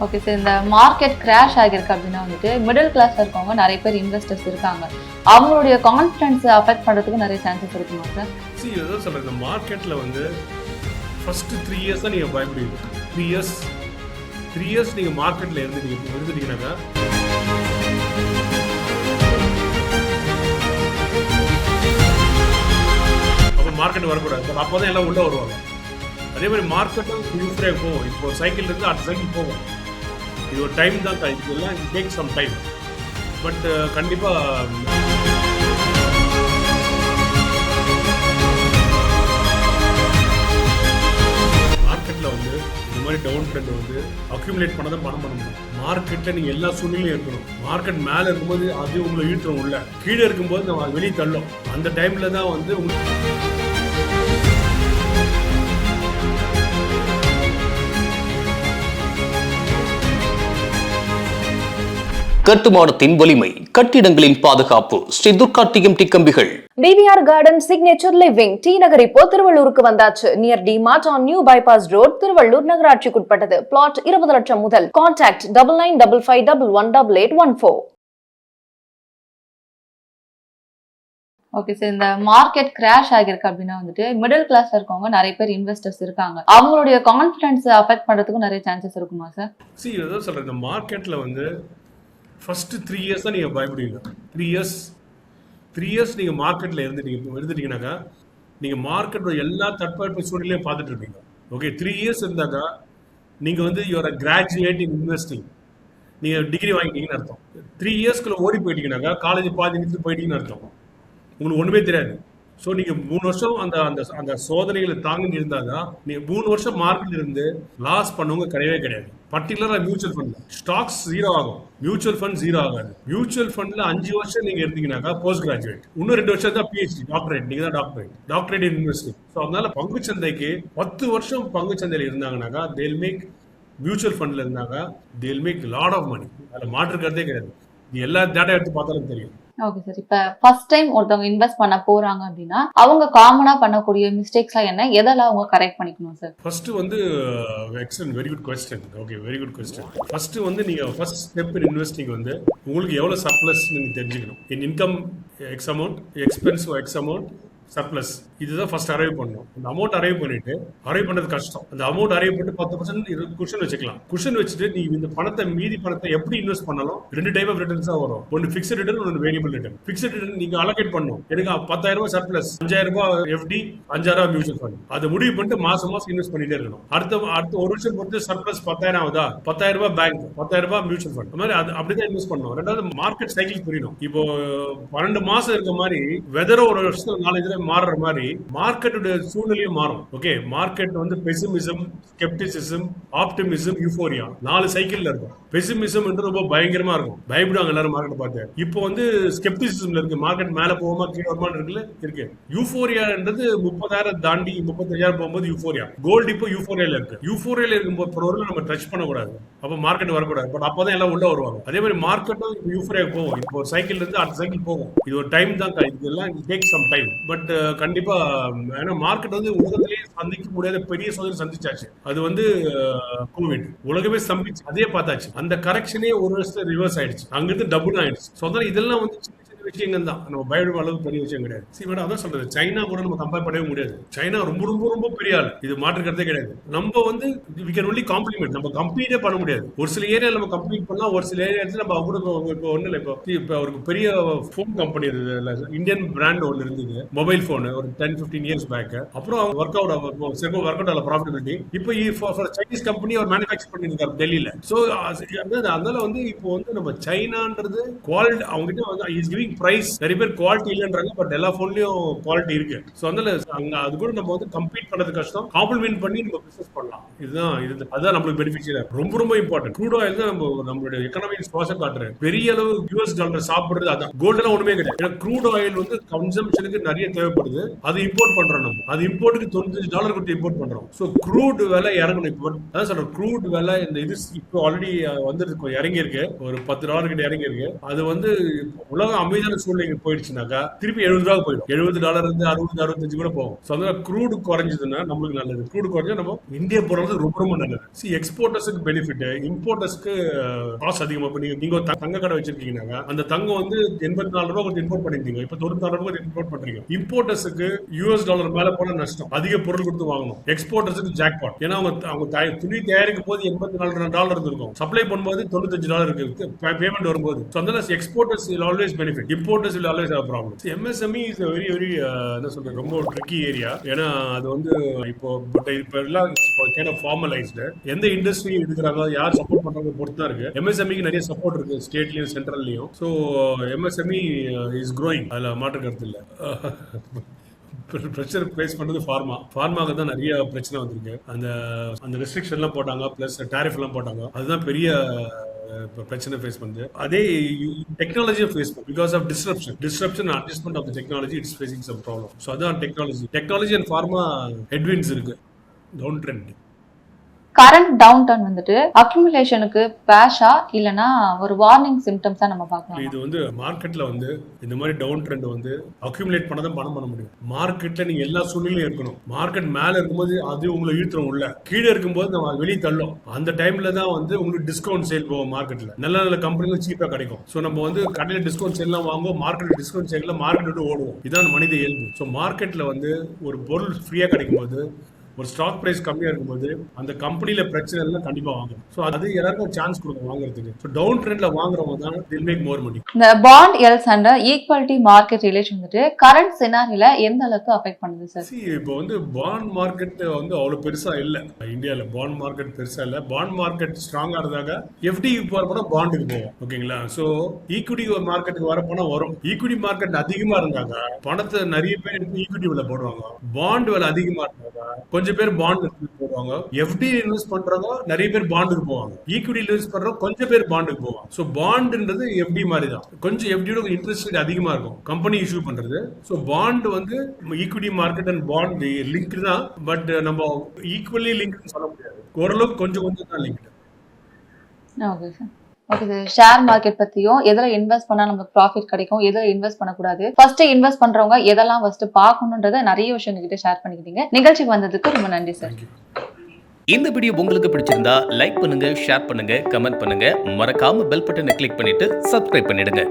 Okay sir. இந்த market crash ஆகிருக்கு அப்படின்னா வந்துட்டு மிடில் கிளாஸ்ல இருக்கவங்க நிறைய பேர் இன்வெஸ்டர்ஸ் இருக்காங்க. அவங்களுடைய கான்ஃபிடன்ஸ் அஃபெக்ட் பண்றதுக்கு நிறைய சான்சஸ் இருக்குமா சார்? எதாவது சொல்கிறேன், இந்த மார்க்கெட்டில் வந்து ஃபஸ்ட்டு 3 இயர்ஸ் தான் நீங்கள் பயப்படுவீங்க. 3 இயர்ஸ் நீங்கள் மார்க்கெட்டில் இருந்துட்டீங்கன்னாக்கா அப்போ மார்க்கெட் வரக்கூடாது. அப்போ தான் எல்லாம் உள்ளே வருவாங்க. அதே மாதிரி மார்க்கெட்டும் யூஸ்ஃபுல்லாக போகும். இப்போ சைக்கிள் இருந்து அடுத்த சைக்கிள் போகும். இது ஒரு டைம் தான். இதெல்லாம் டேக் சம் டைம். பட் கண்டிப்பாக மார்க்கெட்டில் வந்து இந்த மாதிரி டவுன் ட்ரெண்ட் வந்து அக்யூமுலேட் பண்ண தான் பணம் பண்ண முடியும். மார்க்கெட்டில் நீங்கள் எல்லா சூழ்நிலையும் இருக்கணும். மார்க்கெட் மேலே இருக்கும்போது அது உங்களை ஈட்டுறோம், உள்ள கீழே இருக்கும்போது நம்ம வெளியே தள்ளும். அந்த டைமில் தான் வந்து கட்டுமானத்தின் வலிமை, கட்டிடங்களின் பாதுகாப்பு. ஸ்ரீ துர்கா டிஎம்டி கம்பிகள். TVR garden signature living T Nagar இப்போ திருவள்ளூருக்கு வந்தாச்சு. Near D mart on new bypass road, Tiruvallur நகராட்சிக்குட்பட்டது. பிளாட் 20 லட்சம் முதல். கான்டாக்ட் 9955511814. Okay sir. இந்த மார்க்கெட் கிராஷ் ஆகிருக்கு அப்படின்னா வந்துட்டு மிடில் கிளாஸ்ல இருக்கவங்க நிறைய பேர் இன்வெஸ்டர்ஸ் இருக்காங்க. அவங்களுடைய கான்ஃபிடன்ஸ் அஃபெக்ட் பண்றதுக்கு நிறைய சான்சஸ் இருக்குமா சார்? எதாவது சொல்கிறேன், இந்த மார்க்கெட்டில் வந்து ஃபஸ்ட்டு 3 இயர்ஸ் தான் நீங்கள் பயப்படுவீங்க. 3 இயர்ஸ் நீங்கள் மார்க்கெட்டில் இருந்துட்டீங்கன்னாக்கா நீங்கள் மார்க்கெட்டோட எல்லா தட்பவெப்ப சூழ்நிலையும் பார்த்துட்டு இருப்பீங்க. ஓகே, 3 இயர்ஸ் இருந்தாக்கா நீங்கள் வந்து you are a graduate in investing. நீங்கள் டிகிரி வாங்கிட்டீங்கன்னு அர்த்தம். 3 இயர்ஸ்க்குள்ள ஓடி போயிட்டீங்கன்னாக்கா காலேஜ் பாதி நிறுத்தி போயிட்டீங்கன்னு அர்த்தம். உங்களுக்கு ஒன்றுமே தெரியாது. ஸோ நீங்கள் 3 வருஷம் அந்த அந்த அந்த சோதனைகளை தாங்கி இருந்தால் தான் நீங்கள் 3 வருஷம் மார்க்கெட்டில் இருந்து லாஸ் பண்ணவங்க கிடையவே கிடையாது. பர்டிகுலராக மியூச்சுவல் ஃபண்டில் ஸ்டாக்ஸ் 0 ஆகும், மியூச்சுவல் ஃபண்ட் 0 ஆகாது. மியூச்சுவல் ஃபண்டில் 5 வருஷம் நீங்கள் இருந்தீங்கன்னாக்கா போஸ்ட் கிராஜுவேட், இன்னும் 2 வருஷம் தான் பிஹெச்டி, டாக்டரேட். நீங்கள் தான் டாக்டரேட் இன் இன்வெஸ்டிங். ஸோ அதனால பங்குச்சந்தைக்கு 10 வருஷம் பங்குச்சந்தையில் இருந்தாங்கன்னாக்கா தேல் மேக், மியூச்சுவல் ஃபண்டில் இருந்தாங்க தேல் மேக் லாட் ஆஃப் மணி. அதில் மாற்று கருத்தே கிடையாது. இது எல்லா டேட்டா எடுத்து பார்த்தாலும் தெரியும். Okay sir. இப்ப ஃபர்ஸ்ட் டைம் ஒருத்தவங்க இன்வெஸ்ட் பண்ண போறாங்க அப்படின்னா அவங்க காமனா பண்ணக்கூடிய மிஸ்டேக்ஸ்லாம் என்ன, எதெல்லாம் அவங்க கரெக்ட் பண்ணிக்கணும் சார்? ஃபர்ஸ்ட் வந்து excellent, very good question. Okay, very good question. First வந்து நீங்க ஃபர்ஸ்ட் ஸ்டெப் இன் இன்வெஸ்டிங் வந்து உங்களுக்கு எவ்வளவு சர்ப்ளஸ் நீங்க தெரிஞ்சுக்கணும். In income X amount, expense X amount, surplus. இதுதான் ஃபர்ஸ்ட் அரைவ் பண்ணணும். அந்த அமௌண்ட் அரைவ் பண்ணிட்டு, அரைவ் பண்ணது கஷ்டம். அந்த அமௌண்ட் அரைவ் பண்ணிட்டு 10% குஷன் வச்சுக்கலாம். குஷன் வச்சுட்டு நீ இந்த பணத்தை, மீதி பணத்தை எப்படி இன்வெஸ்ட் பண்ணாலும் 2 டைப் ஆஃப் ரிட்டர்ன்ஸ் தான் வரும். ஒன்று ஃபிக்ஸ்ட் ரிட்டர்ன், ஒன்று வேரியபிள் ரிட்டர்ன். ஃபிக்ஸ்ட் ரிட்டர்ன் நீங்க அலோகேட் பண்ணணும். எனக்கு 10,000 ரூபாய் சர்ப்ளஸ், 5,000 ரூபாய் எஃப்டி, 5,000 மியூச்சுவல் ஃபண்ட். அதை முடிவு பண்ணிட்டு மாசம் இன்வெஸ்ட் பண்ணிட்டே இருக்கணும். அடுத்த ஒரு வருஷம் பொறுத்து சர்ப்ளஸ் 10,000 ஆகுதா, 10,000 ரூபாய் பேங்க், 10,000 ரூபாய் மியூச்சுவல் ஃபண்ட். அந்த மாதிரி அப்படிதான் இன்வெஸ்ட் பண்ணணும். ரெண்டாவது மார்க்கெட் சைக்கிள் புரியணும். இப்போ 12 மாசம் இருக்க மாதிரி வெதர் ஒரு வருஷத்துல 4 தடவை மாறுற மாதிரி மார்க்கெட்டோட சூழ்நிலையும் மாறும். ஓகே, மார்க்கெட் வந்து பெசிமிசம், ஸ்கெப்டிசிசம், ஆப்டிமிசம், யூஃபோரியா 4 சைக்கிள்ல இருக்கும். பெசிமிசம் ரொம்ப பயங்கரமா இருக்கும், பயப்படுவாங்க எல்லாரும் மார்க்கெட் பார்த்து. இப்போ வந்து ஸ்கெப்டிசிசம்ல இருக்கு, மார்க்கெட் மேல போகுமா கீழே வருமா இருக்கு. யூஃபோரியான்றது 30,000 தாண்டி 35,000 போகும்போது யூஃபோரியா. கோல்டு இப்போ யூஃபோரியால இருக்கு. யூஃபோரியால இருக்கும்போது பொருள் நம்ம டச் பண்ணக்கூடாது, அப்போ மார்க்கெட் வரக்கூடாது. பட் அப்பதான் எல்லாம் உள்ள வருவாங்க. அதே மாதிரி மார்க்கெட்டும் யூஃபோரியா போகும். இப்போ ஒரு சைக்கிள் இருந்து அடுத்த சைக்கிள் போகும். இது ஒரு டைம் தான். இதெல்லாம் டேக் சம் டைம். பட் கண்டிப்பா ஏன்னா மார்க்கெட் வந்து உலகத்திலேயே சந்திக்க முடியாத பெரிய சோதனை சந்திச்சாச்சு. அது வந்து கோவிட். உலகமே சம்பிச்சு அதே பார்த்தாச்சு. அந்த கரெக்ஷனே ஒரு வருஷத்துல ரிவர்ஸ் ஆயிடுச்சு, அங்கிருந்து டபுள் ஆயிடுச்சு. ஸோ இதெல்லாம் வந்து விஷயங்கள் தான், நம்ம பயப்படும் அளவுக்கு பெரிய விஷயம் கிடையாது. சரி மேடம், அதான் சொல்றது, சைனா கூட நம்ம கம்பேர் பண்ணவே முடியாது. சைனா ரொம்ப ரொம்ப ரொம்ப பெரிய ஆள், இது மாற்றுக்கிறதே கிடையாது. நம்ம வந்து we can only compliment, நம்ம கம்ப்ளீட்டே பண்ண முடியாது. ஒரு சில ஏரியாவில் நம்ம கம்ப்ளீட் பண்ணலாம், ஒரு சில ஏரியாவில் நம்ம கூட இப்போ ஒன்றும் இல்லை. இப்போ அவருக்கு பெரிய ஃபோன் கம்பெனி இருந்தது, இந்தியன் பிராண்ட் ஒன்று இருந்தது, மொபைல் ஃபோனு, ஒரு 10-15 இயர்ஸ் பேக். அப்புறம் அவங்க ஒர்க் அவுட் ஆகல ப்ராஃபிட்டபிலிட்டி. இப்போ சைனீஸ் கம்பெனி அவர் மேனுஃபேக்சர் பண்ணியிருக்காரு டெல்லியில. ஸோ அதனால வந்து இப்போ வந்து நம்ம சைனான்றது குவாலிட்டி, அவங்க கிட்ட வந்து இஸ் கிவிங் பிரைஸ். நிறைய பேர் குவாலிட்டி இல்லைன்றாங்க, பட் எல்லா போன்லயும் குவாலிட்டி இருக்கு. ஸோ அதனால அது கூட நம்ம வந்து கம்பீட் பண்றது கஷ்டம், காம்ப்ளிமெண்ட் பண்ணி நம்ம பிசினஸ் பண்ணலாம். அதுதான் நம்மளுக்கு பெனிஃபிஷியல். ரொம்ப ரொம்ப இம்பார்ட்டன்ட். க்ரூட் ஆயில் தான் நம்மளுடைய எக்கனாமிக் சுவாசம் காட்டுறது. பெரிய அளவு யூஎஸ் டாலர் சாப்பிடுறது அதான். கோல்டு எல்லாம் ஒண்ணுமே கிடையாது. ஏன்னா க்ரூட் ஆயில் வந்து கன்சம்ஷனுக்கு நிறைய தேவைப்படுது, அது இம்போர்ட் பண்றோம். நம்ம அது இம்போர்ட்டுக்கு $95 கொடுத்து இம்போர்ட் பண்றோம். ஸோ க்ரூட் விலை இறங்கணும். இப்போ அதான் சொல்றேன், க்ரூட் விலை இந்த இது இப்போ ஆல்ரெடி வந்து இறங்கி இருக்கு, ஒரு $10 கிட்ட இறங்கி இருக்கு. அது வந்து உலகம் அமைதியா சரியான சூழ்நிலை போயிடுச்சுனாக்கா திருப்பி $70 போயிடும். $70 இருந்து 60 65 கூட போகும். ஸோ அதனால க்ரூடு குறைஞ்சதுன்னா நம்மளுக்கு நல்லது. க்ரூடு குறைஞ்சா நம்ம இந்தியா போறது ரொம்ப ரொம்ப நல்லது. எக்ஸ்போர்ட்டர்ஸுக்கு பெனிஃபிட், இம்போர்ட்டர்ஸ்க்கு காசு அதிகமா. இப்போ நீங்க தங்க கடை வச்சிருக்கீங்கன்னா அந்த தங்கம் வந்து $84 கொஞ்சம் இம்போர்ட் பண்ணிருந்தீங்க, இப்போ $94 இம்போர்ட் பண்றீங்க. இம்போர்ட்டர்ஸுக்கு $US மேல போன நஷ்டம், அதிக பொருள் கொடுத்து வாங்கணும். எக்ஸ்போர்ட்டர்ஸுக்கு ஜாக்பாட், ஏன்னா அவங்க துணி தயாரிக்கும் போது $84 இருந்திருக்கும், சப்ளை பண்ணும்போது $95 இருக்கு பேமெண்ட் வரும்போது. ஸோ அதனால exporters will always benefit, importers will always have problems. MSME is a very very என்ன சொல்றது, ரொம்ப ட்ரிக்கி ஏரியா. ஏன்னா அது வந்து இப்போ எல்லாம் kind of formalized. எந்த இண்டஸ்ட்ரி எடுக்கிறாங்க, யார் சப்போர்ட் பண்றாங்க பொறுத்து தான் இருக்கு. MSMEக்கு நிறைய சப்போர்ட் இருக்கு ஸ்டேட்லயும் சென்ட்ரல்லையும். ஸோ MSME இஸ் growing, அதுல மாற்று கருத்து இல்லை. பிரச்சனை ஃபேஸ் பண்றது ஃபார்மாக்கு தான் நிறைய பிரச்சனை வந்திருக்கு. அந்த ரெஸ்ட்ரிக்ஷன்லாம் போட்டாங்க, பிளஸ் டாரிஃப் எல்லாம் போட்டாங்க, அதுதான் பெரிய பிரச்சனை ஃபேஸ் பண்ணுது. அதே டெக்னாலஜியை ஃபேஸ் பண்ணுது. Because of disruption adjustment of the technology, it's facing some problem. So அதான் டெக்னாலஜி அண்ட் ஃபார்மா ஹெட்வின்ஸ் இருக்கு, down trend. Current down turn வந்துட்டு அக்யூமுலேஷனுக்கு பேஷா இல்லனா ஒரு வார்னிங் சிம்டம்ஸா நம்ம பார்க்கலாம். இது வந்து மார்க்கெட்ல வந்து இந்த மாதிரி டவுன் ட்ரெண்ட் வந்து அக்யூமுலேட் பண்ணதான் பணம் பண்ண முடியும். மார்க்கெட்ல நீங்க எல்லா சூழ்நிலையும் இருக்கணும். மார்க்கெட் மேல இருக்கும்போது அது உங்களை இழுத்துரும் உள்ள, கீழே இருக்கும்போது நம்ம வெளியே தள்ளும். அந்த டைம்ல தான் வந்து உங்களுக்கு டிஸ்கவுண்ட் சேல் போகும். மார்க்கெட்ல நல்ல நல்ல கம்பெனிகள் சீப்பா கிடைக்கும். ஸோ நம்ம வந்து கடையில டிஸ்கவுண்ட் சேல்லாம் வாங்குவோம், மார்க்கெட் டிஸ்கவுண்ட் சேல்ல மார்க்கெட் விட்டு ஓடுவோம். இதான் மனித இயல்பு. ஸோ மார்க்கெட்ல வந்து ஒரு பொருள் ஃப்ரீயா கிடைக்கும் போது, ஒரு ஸ்டாக் பிரைஸ் கம்மியா இருக்கும்போது அந்த கம்பெனில பிரச்சனை எல்லாம் கண்டிப்பா வாங்கணும். ஸோ அது எல்லாருக்கும் சான்ஸ் கொடுக்கும் வாங்குறதுக்கு. ஸோ டவுன் ட்ரெண்ட்ல வாங்குறவங்க தான் வில் மேக் மோர் மணி. இந்த bond else and equality market relation வந்துட்டு கரண்ட் சினாரியோல எந்த அளவுக்கு அஃபெக்ட் பண்ணுது சார்? இப்போ வந்து பாண்ட் மார்க்கெட் வந்து அவ்வளவு பெருசா இல்ல இந்தியாவில். பாண்ட் மார்க்கெட் பெருசா இல்ல. பாண்ட் மார்க்கெட் ஸ்ட்ராங்கா இருந்தாக எஃப்டிக்கு போறப்போ பாண்டுக்கு போவோம், ஓகேங்களா? ஸோ ஈக்விட்டி மார்க்கெட்டுக்கு வரப்போனா வரும். ஈக்விட்டி மார்க்கெட் அதிகமா இருந்தாங்க, பணத்தை நிறைய பேர் எடுத்து ஈக்விட்டி விலை போடுவாங்க. பாண்ட் விலை அதிகமா இருந்தாங்க, கொஞ்சம் பேர் பாண்ட் போடுவாங்க. எஃப்டி இன்வெஸ்ட் பண்றவங்க நிறைய பேர் பாண்டுக்கு போவாங்க. ஈக்விட்டி இன்வெஸ்ட் பண்றவங்க கொஞ்சம் பேர் பாண்டுக்கு போவாங்க. சோ பாண்ட்ன்றது எஃப்டி மாதிரி தான், கொஞ்சம் எஃப்டியோட இன்ட்ரெஸ்ட் ரேட் அதிகமா இருக்கும் கம்பெனி இஷ்யூ பண்றது. சோ பாண்ட் வந்து equity market and bond link தான், பட் நம்ம ஈக்குவலி லிங்க் சொல்ல முடியாது. ஓரளவுக்கு கொஞ்சம் கொஞ்சம் தான் link. Okay sir. Okay sir, share market பத்தியும் எதுல இன்வெஸ்ட் பண்ணா நமக்கு ப்ராஃபிட் கிடைக்கும், எதுல இன்வெஸ்ட் பண்ணக்கூடாது, ஃபர்ஸ்ட் இன்வெஸ்ட் பண்றவங்க எதெல்லாம் ஃபர்ஸ்ட் பார்க்கணும்ன்றத நிறைய விஷயம் கிட்ட ஷேர் பண்ணிக்கிட்டீங்க. நிகழ்ச்சிக்கு வந்ததுக்கு ரொம்ப நன்றி சார். இந்த வீடியோ உங்களுக்கு பிடிச்சிருந்தா லைக் பண்ணுங்க, ஷேர் பண்ணுங்க, கமெண்ட் பண்ணுங்க, மறக்காம பெல் பட்டனை கிளிக் பண்ணிட்டு சப்ஸ்கிரைப் பண்ணிடுங்க.